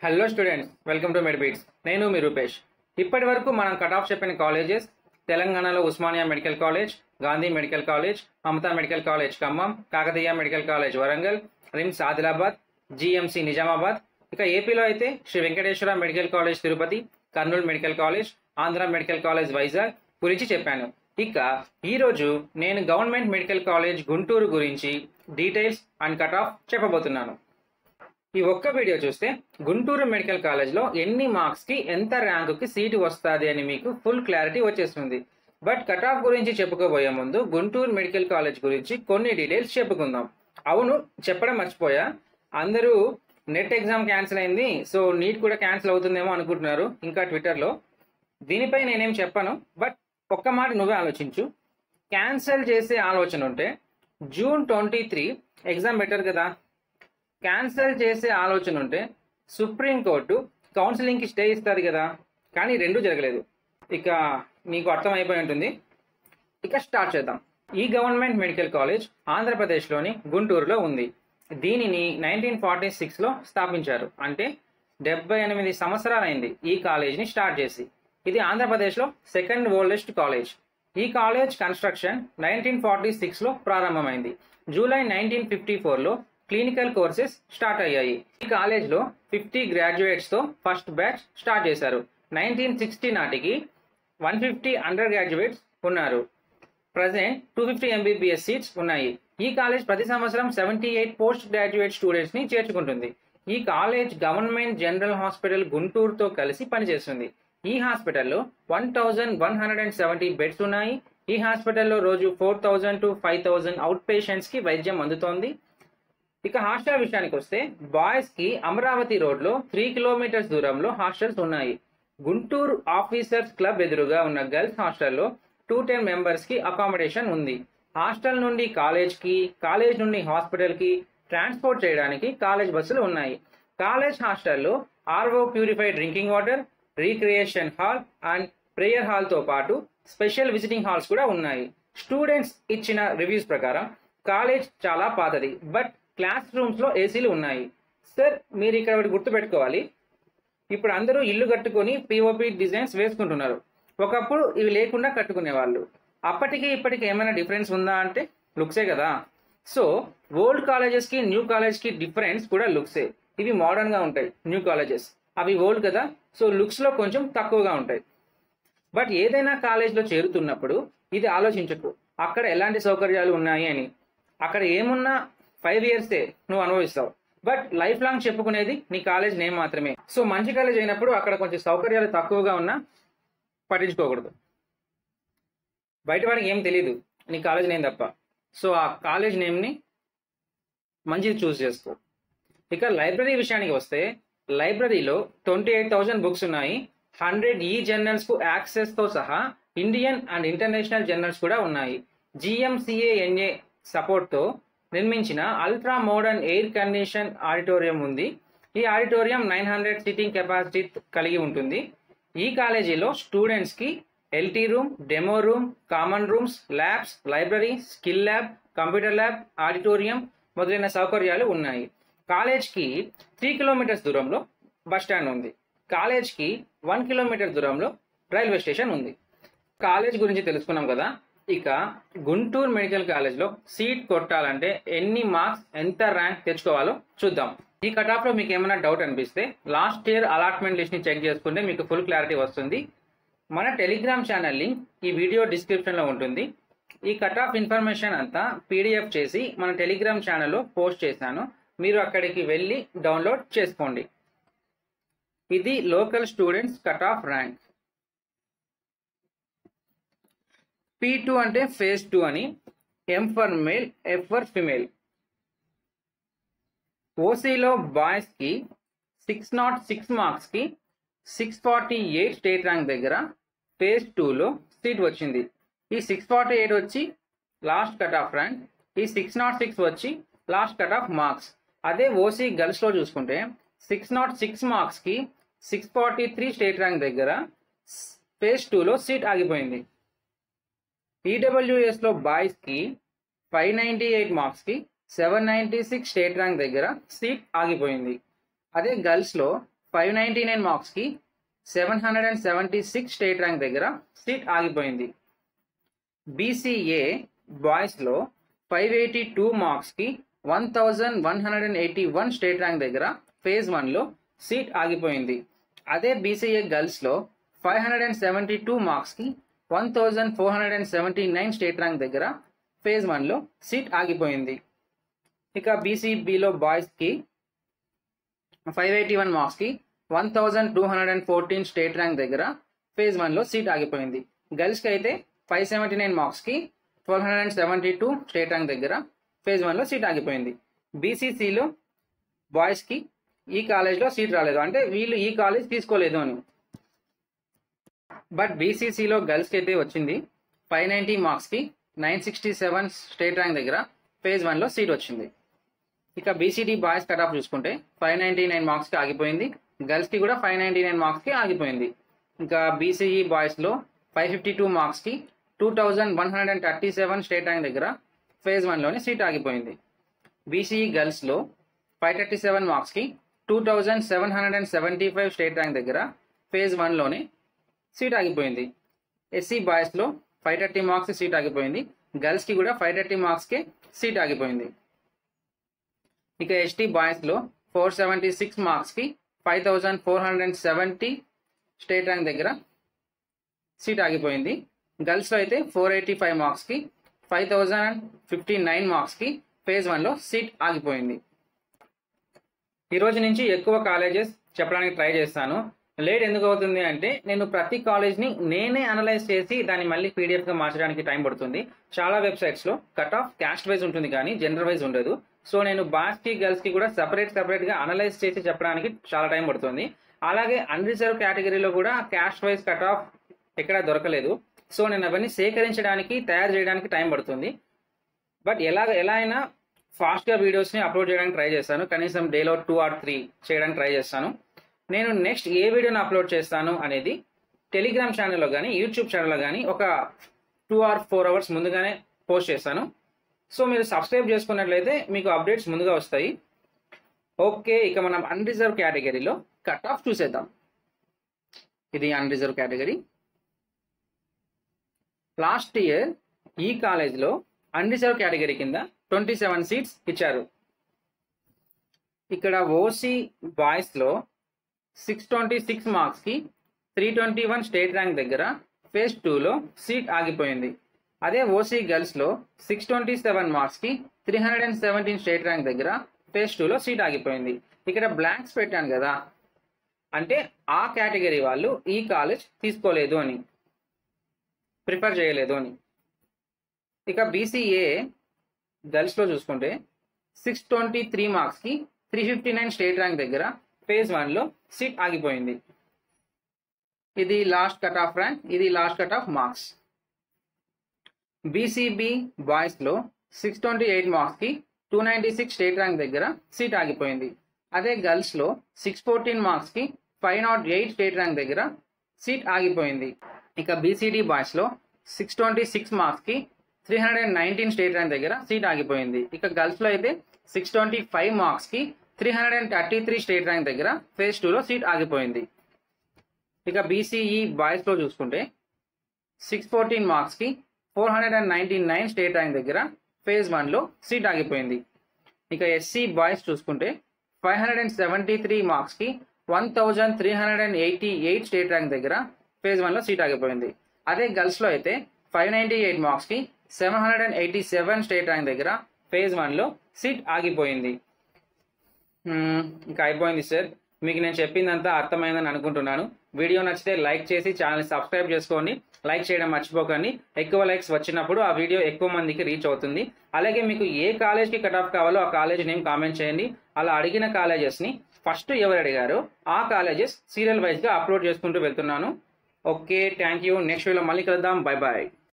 Hello students, welcome to Medbeats. నేను మీ రూపేష్. ఇప్పటి వరకు మనం కట్ ఆఫ్ చెప్పిన కాలేజెస్ తెలంగాణలో Osmania medical college, Gandhi medical college, Mamata medical college Khammam, Kakatiya medical college Warangal, RIMS Adilabad, GMC Nizamabad. ఇక ఏపీలో అయితే Shri Venkateswara medical college Tirupati, Kurnool medical college, Andhra medical college Vizag గురించి చెప్పాను. ఇక ఈరోజు నేను గవర్నమెంట్ మెడికల్ కాలేజ్ గుంటూరు గురించి డీటెయిల్స్ అండ్ కట్ ఆఫ్ చెప్పబోతున్నాను. ఈ ఒక్క వీడియో చూస్తే గుంటూరు మెడికల్ కాలేజ్లో ఎన్ని మార్క్స్కి ఎంత ర్యాంకుకి సీటు వస్తుంది అని మీకు ఫుల్ క్లారిటీ వచ్చేస్తుంది. బట్ కట్ ఆఫ్ గురించి చెప్పుకోబోయే ముందు గుంటూరు మెడికల్ కాలేజ్ గురించి కొన్ని డీటెయిల్స్ చెప్పుకుందాం. అవును, చెప్పడం మర్చిపోయా. అందరూ నెట్ ఎగ్జామ్ క్యాన్సిల్ అయింది, సో నీట్ కూడా క్యాన్సిల్ అవుతుందేమో అనుకుంటున్నారు ఇంకా ట్విట్టర్లో. దీనిపై నేనేం చెప్పను, బట్ ఒక్క మాట నువ్వే ఆలోచించు. క్యాన్సిల్ చేసే ఆలోచన ఉంటే June 23 ఎగ్జామ్ బెటర్ కదా. క్యాన్సిల్ చేసే ఆలోచన ఉంటే సుప్రీంకోర్టు కౌన్సిలింగ్కి స్టే ఇస్తుంది కదా. కానీ రెండూ జరగలేదు. ఇక నీకు అర్థమైపోయి ఉంటుంది. ఇక స్టార్ట్ చేద్దాం. ఈ గవర్నమెంట్ మెడికల్ కాలేజ్ ఆంధ్రప్రదేశ్లోని గుంటూరులో ఉంది. దీనిని 1946లో స్థాపించారు. అంటే 78 సంవత్సరాలైంది ఈ కాలేజ్ని స్టార్ట్ చేసి. ఇది ఆంధ్రప్రదేశ్లో సెకండ్ ఓల్డెస్ట్ కాలేజ్. ఈ కాలేజ్ కన్స్ట్రక్షన్ 1946లో ప్రారంభమైంది. జూలై 1954లో క్లినికల్ కోర్సెస్ స్టార్ట్ అయ్యాయి. ఈ కాలేజ్లో 50 గ్రాడ్యుయేట్స్తో ఫస్ట్ బ్యాచ్ స్టార్ట్ చేశారు. 1960 నాటికి 150 అండర్ గ్రాడ్యుయేట్స్ ఉన్నారు. ప్రజెంట్ 250 ఎంబీబీఎస్ సీట్స్ ఉన్నాయి. ఈ కాలేజ్ ప్రతి సంవత్సరం 78 పోస్ట్ గ్రాడ్యుయేట్ స్టూడెంట్స్ని చేర్చుకుంటుంది. ఈ కాలేజ్ గవర్నమెంట్ జనరల్ హాస్పిటల్ గుంటూరుతో కలిసి పనిచేస్తుంది. ఈ హాస్పిటల్లో 1170 బెడ్స్ ఉన్నాయి. ఈ హాస్పిటల్లో రోజు 4000 to 5000 అవుట్ పేషెంట్స్కి వైద్యం అందుతోంది. ఇక హాస్టల్ విషయానికి వస్తే బాయ్స్కి అమరావతి రోడ్లో 3 కిలోమీటర్స్ దూరంలో హాస్టల్స్ ఉన్నాయి. గుంటూరు ఆఫీసర్స్ క్లబ్ ఎదురుగా ఉన్న గర్ల్స్ హాస్టల్లో 210 మెంబర్స్కి అకామిడేషన్ ఉంది. హాస్టల్ నుండి కాలేజ్కి, కాలేజ్ నుండి హాస్పిటల్కి ట్రాన్స్పోర్ట్ చేయడానికి కాలేజ్ బస్సులు ఉన్నాయి. కాలేజ్ హాస్టల్లో RO purified drinking water, recreation hall and prayer హాల్తో పాటు స్పెషల్ విజిటింగ్ హాల్స్ కూడా ఉన్నాయి. స్టూడెంట్స్ ఇచ్చిన రివ్యూస్ ప్రకారం కాలేజ్ చాలా పాతది, బట్ క్లాస్ రూమ్స్లో ఏసీలు ఉన్నాయి. సార్, మీరు ఇక్కడ ఒకటి గుర్తుపెట్టుకోవాలి. ఇప్పుడు అందరూ ఇల్లు కట్టుకొని పిఓపి డిజైన్స్ వేసుకుంటున్నారు. ఒకప్పుడు ఇవి లేకుండా కట్టుకునేవాళ్ళు. అప్పటికి ఇప్పటికి ఏమైనా డిఫరెన్స్ ఉందా అంటే లుక్సే కదా. సో ఓల్డ్ కాలేజెస్కి న్యూ కాలేజ్కి డిఫరెన్స్ కూడా లుక్సే. ఇవి మోడర్న్గా ఉంటాయి న్యూ కాలేజెస్, అవి ఓల్డ్ కదా, సో లుక్స్లో కొంచెం తక్కువగా ఉంటాయి. బట్ ఏదైనా కాలేజ్లో చేరుతున్నప్పుడు ఇది ఆలోచించకు అక్కడ ఎలాంటి సౌకర్యాలు ఉన్నాయి అని. అక్కడ ఏమున్నా 5 ఇయర్సే నువ్వు అనుభవిస్తావు, బట్ లైఫ్ లాంగ్ చెప్పుకునేది నీ కాలేజ్ నేమ్ మాత్రమే. సో మంచి కాలేజ్ అయినప్పుడు అక్కడ కొంచెం సౌకర్యాలు తక్కువగా ఉన్నా పట్టించుకోకూడదు. బయట వాడికి ఏం తెలియదు నీ కాలేజ్ నేమ్ తప్ప. సో ఆ కాలేజ్ నేమ్ని మంచిది చూస్ చేసుకో. ఇక లైబ్రరీ విషయానికి వస్తే లైబ్రరీలో 28,000 బుక్స్ ఉన్నాయి. 100 ఈ జర్నల్స్కు యాక్సెస్తో సహా ఇండియన్ అండ్ ఇంటర్నేషనల్ జర్నల్స్ కూడా ఉన్నాయి. GMCANA సపోర్ట్తో నిర్మించిన ultra modern air condition auditorium ఉంది. ఈ ఆడిటోరియం 900 సీటింగ్ కెపాసిటీ కలిగి ఉంటుంది. ఈ కాలేజీలో స్టూడెంట్స్కి LT room, demo room, common rooms, labs, library, skill lab, computer lab, auditorium మొదలైన సౌకర్యాలు ఉన్నాయి. కాలేజ్కి 3 కిలోమీటర్స్ దూరంలో బస్ స్టాండ్ ఉంది. కాలేజ్కి 1 కిలోమీటర్ దూరంలో రైల్వే స్టేషన్ ఉంది. కాలేజ్ గురించి తెలుసుకున్నాం కదా. ఇక గుంటూరు మెడికల్ కాలేజ్లో సీట్ కొట్టాలంటే ఎన్ని మార్క్స్, ఎంత ర్యాంక్ తెచ్చుకోవాలో చూద్దాం. ఈ కట్ ఆఫ్లో మీకు ఏమైనా డౌట్ అనిపిస్తే లాస్ట్ ఇయర్ అలాట్మెంట్ లిస్ట్ని చెక్ చేసుకుంటే మీకు ఫుల్ క్లారిటీ వస్తుంది. మన టెలిగ్రామ్ ఛానల్ లింక్ ఈ వీడియో డిస్క్రిప్షన్లో ఉంటుంది. ఈ కట్ ఆఫ్ ఇన్ఫర్మేషన్ అంతా PDF చేసి మన టెలిగ్రామ్ ఛానల్లో పోస్ట్ చేశాను. మీరు అక్కడికి వెళ్ళి డౌన్లోడ్ చేసుకోండి. ఇది local students cut off rank. P2 అంటే ఫేజ్ 2 అని, M for male, F for female. ఓసీలో బాయ్స్కి 606 మార్క్స్కి 648 స్టేట్ ర్యాంక్ దగ్గర ఫేజ్ 2లో సీట్ వచ్చింది. ఈ 648 వచ్చి లాస్ట్ కట్ ఆఫ్ ర్యాంక్, ఈ 606 వచ్చి లాస్ట్ కట్ ఆఫ్ మార్క్స్. అదే ఓసీ గర్ల్స్లో చూసుకుంటే 606 మార్క్స్కి 643 స్టేట్ ర్యాంక్ దగ్గర ఫేజ్ 2లో సీట్ ఆగిపోయింది. ఈడబ్ల్యూఎస్లో బాయ్స్కి 598 మార్క్స్కి 796 స్టేట్ ర్యాంక్ దగ్గర సీట్ ఆగిపోయింది. అదే గర్ల్స్లో 599 మార్క్స్కి 776 స్టేట్ ర్యాంక్ దగ్గర సీట్ ఆగిపోయింది. బీసీఏ బాయ్స్లో 582 మార్క్స్కి 1181 స్టేట్ ర్యాంక్ దగ్గర ఫేజ్ 1లో సీట్ ఆగిపోయింది. అదే బీసీఏ గర్ల్స్లో 572 మార్క్స్కి 1479 స్టేట్ ర్యాంక్ దగ్గర ఫేజ్ 1లో సీట్ ఆగిపోయింది. ఇక బీసీబీలో బాయ్స్కి 581 మార్క్స్కి 1214 స్టేట్ ర్యాంక్ దగ్గర ఫేజ్ 1లో సీట్ ఆగిపోయింది. గర్ల్స్కి అయితే 579 మార్క్స్కి 1272 స్టేట్ ర్యాంక్ దగ్గర ఫేజ్ 1లో సీట్ ఆగిపోయింది. బీసీసీలో బాయ్స్కి ఈ కాలేజ్లో సీట్ రాలేదు, అంటే వీళ్ళు ఈ కాలేజ్ తీసుకోలేదు అని. బట్ బీసీసీలో గర్ల్స్కి అయితే వచ్చింది. 590 మార్క్స్కి 967 స్టేట్ ర్యాంక్ దగ్గర ఫేజ్ 1లో సీట్ వచ్చింది. ఇక బీసీడీ బాయ్స్ కట్ ఆఫ్ చూసుకుంటే 599 మార్క్స్కి ఆగిపోయింది. గర్ల్స్కి కూడా 599 మార్క్స్కి ఆగిపోయింది. ఇంకా బీసీఈ బాయ్స్లో 552 మార్క్స్కి 2137 స్టేట్ ర్యాంక్ దగ్గర ఫేజ్ 1లోనే సీట్ ఆగిపోయింది. బీసీఈ గర్ల్స్లో 537 మార్క్స్కి 2775 స్టేట్ ర్యాంక్ దగ్గర ఫేజ్ 1లోనే సీట్ ఆగిపోయింది. ఎస్సీ బాయ్స్లో 530 మార్క్స్ సీట్ ఆగిపోయింది. గర్ల్స్కి కూడా 530 మార్క్స్కే సీట్ ఆగిపోయింది. ఇక ఎస్టీ బాయ్స్లో 476 మార్క్స్కి 5470 స్టేట్ ర్యాంక్ దగ్గర సీట్ ఆగిపోయింది. గర్ల్స్లో అయితే 485 మార్క్స్కి 5059 మార్క్స్కి ఫేజ్ 1లో సీట్ ఆగిపోయింది. ఈరోజు నుంచి ఎక్కువ కాలేజెస్ చెప్పడానికి ట్రై చేస్తాను. లేట్ ఎందుకు అవుతుంది అంటే నేను ప్రతి కాలేజ్ని నేనే అనలైజ్ చేసి దాన్ని మళ్ళీ పీడిఎఫ్గా మార్చడానికి టైం పడుతుంది. చాలా వెబ్సైట్స్లో కట్ ఆఫ్ క్యాస్ట్ వైజ్ ఉంటుంది కానీ జెండర్ వైజ్ ఉండదు. సో నేను బాయ్స్కి గర్ల్స్కి కూడా సపరేట్గా అనలైజ్ చేసి చెప్పడానికి చాలా టైం పడుతుంది. అలాగే అన్రిజర్వ్ కేటగిరీలో కూడా క్యాస్ట్ వైజ్ కట్ ఆఫ్ ఎక్కడా దొరకలేదు. సో నేను అవన్నీ సేకరించడానికి తయారు చేయడానికి టైం పడుతుంది. బట్ ఎలా అయినా ఫాస్ట్గా వీడియోస్ని అప్లోడ్ చేయడానికి ట్రై చేస్తాను. కనీసం డేలో 2 or 3 చేయడానికి ట్రై చేస్తాను. నేను నెక్స్ట్ ఏ వీడియోని అప్లోడ్ చేస్తాను అనేది టెలిగ్రామ్ ఛానల్లో కానీ యూట్యూబ్ ఛానల్లో కానీ ఒక 2 or 4 అవర్స్ ముందుగానే పోస్ట్ చేస్తాను. సో మీరు సబ్స్క్రైబ్ చేసుకున్నట్లయితే మీకు అప్డేట్స్ ముందుగా వస్తాయి. ఓకే, ఇక మనం అన్రిజర్వ్ కేటగిరీలో కట్ ఆఫ్ చూసేద్దాం. ఇది అన్రిజర్వ్ కేటగిరీ. లాస్ట్ ఇయర్ ఈ కాలేజ్లో అన్రిజర్వ్ కేటగిరీ కింద 27 సీట్స్ ఇచ్చారు. ఇక్కడ ఓసీ బాయ్స్లో 626 మార్క్స్కి 321 స్టేట్ ర్యాంక్ దగ్గర ఫేజ్ 2లో సీట్ ఆగిపోయింది. అదే ఓసీ గర్ల్స్లో 627 మార్క్స్కి 317 స్టేట్ ర్యాంక్ దగ్గర ఫేజ్ 2లో సీట్ ఆగిపోయింది. ఇక్కడ బ్లాంక్స్ పెట్టాను కదా, అంటే ఆ కేటగిరీ వాళ్ళు ఈ కాలేజ్ తీసుకోలేదు అని, ప్రిఫర్ చేయలేదు అని. ఇక బీసీఏ గర్ల్స్లో చూసుకుంటే 623 మార్క్స్కి 359 స్టేట్ ర్యాంక్ దగ్గర ఫేజ్ 1లో సీట్ ఆగిపోయింది. ఇది లాస్ట్ కట్ ఆఫ్ ర్యాంక్, ఇది last cut off marks. BCB బాయ్స్లో 628 మార్క్స్కి 296 స్టేట్ ర్యాంక్ దగ్గర సీట్ ఆగిపోయింది. అదే గర్ల్స్లో 614 మార్క్స్కి 508 స్టేట్ ర్యాంక్ దగ్గర సీట్ ఆగిపోయింది. ఇక బీసీడీ బాయ్స్లో 626 మార్క్స్కి 319 స్టేట్ ర్యాంక్ దగ్గర సీట్ ఆగిపోయింది. ఇక గర్ల్స్లో అయితే 625 మార్క్స్కి 333 స్టేట్ ర్యాంక్ దగ్గర ఫేజ్ 2లో సీట్ ఆగిపోయింది. ఇక బీసీఈ బాయ్స్లో చూసుకుంటే 614 మార్క్స్కి 499 స్టేట్ ర్యాంక్ దగ్గర ఫేజ్ 1లో సీట్ ఆగిపోయింది. ఇక ఎస్సీ బాయ్స్ చూసుకుంటే 573 మార్క్స్కి 1388 స్టేట్ ర్యాంక్ దగ్గర ఫేజ్ 1లో సీట్ ఆగిపోయింది. అదే గర్ల్స్లో అయితే 598 మార్క్స్కి 787 స్టేట్ ర్యాంక్ దగ్గర ఫేజ్ 1లో సీట్ ఆగిపోయింది. ఇంకా అయిపోయింది సార్. మీకు నేను చెప్పిందంతా అర్థమైందని అనుకుంటున్నాను. వీడియో నచ్చితే లైక్ చేసి ఛానల్ని సబ్స్క్రైబ్ చేసుకోండి. లైక్ చేయడం మర్చిపోకండి. ఎక్కువ లైక్స్ వచ్చినప్పుడు ఆ వీడియో ఎక్కువ మందికి రీచ్ అవుతుంది. అలాగే మీకు ఏ కాలేజ్కి కట్ ఆఫ్ కావాలో ఆ కాలేజ్ నేమ్ కామెంట్ చేయండి. అలా అడిగిన కాలేజెస్ని ఫస్ట్ ఎవరు అడిగారో ఆ కాలేజెస్ సీరియల్ వైజ్గా అప్లోడ్ చేసుకుంటూ వెళ్తున్నాను. Okay, thank you. నెక్స్ట్ వీడియోలో మళ్ళీ కలుద్దాం. Bye bye.